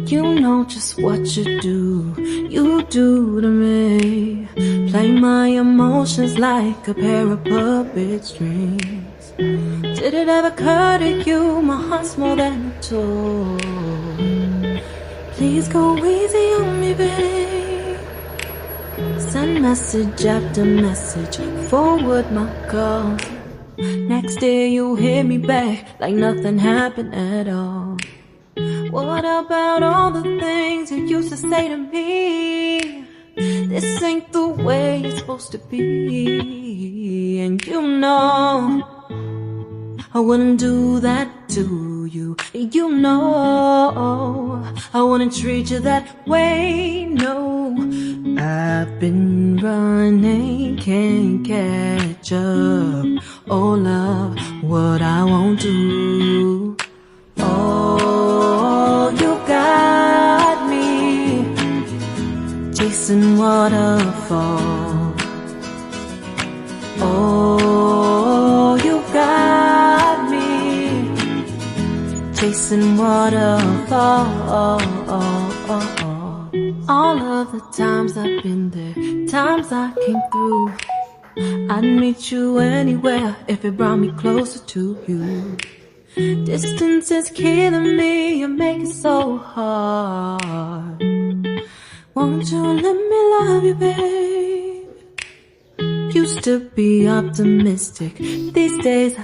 You know just what you do to me. Play my emotions like a pair of puppet strings. Did it ever occur to you my heart's more than a toy? Please go easy on me, babe. Send message after message, forward my calls. Next day you hit me back like nothing happened at all. What about all the things you used to say to me? This ain't the way it's supposed to be. And you know I wouldn't do that to you. You know I wouldn't treat you that way, no. I've been running, can't catch up. Oh love, what I won't do. Oh, you got me chasing waterfalls. Oh, you got me chasing waterfalls. All of the times I've been there, times I came through, I'd meet you anywhere if it brought me closer to you. Distance is killing me, you make it so hard. Won't you let me love you, babe? Used to be optimistic, these days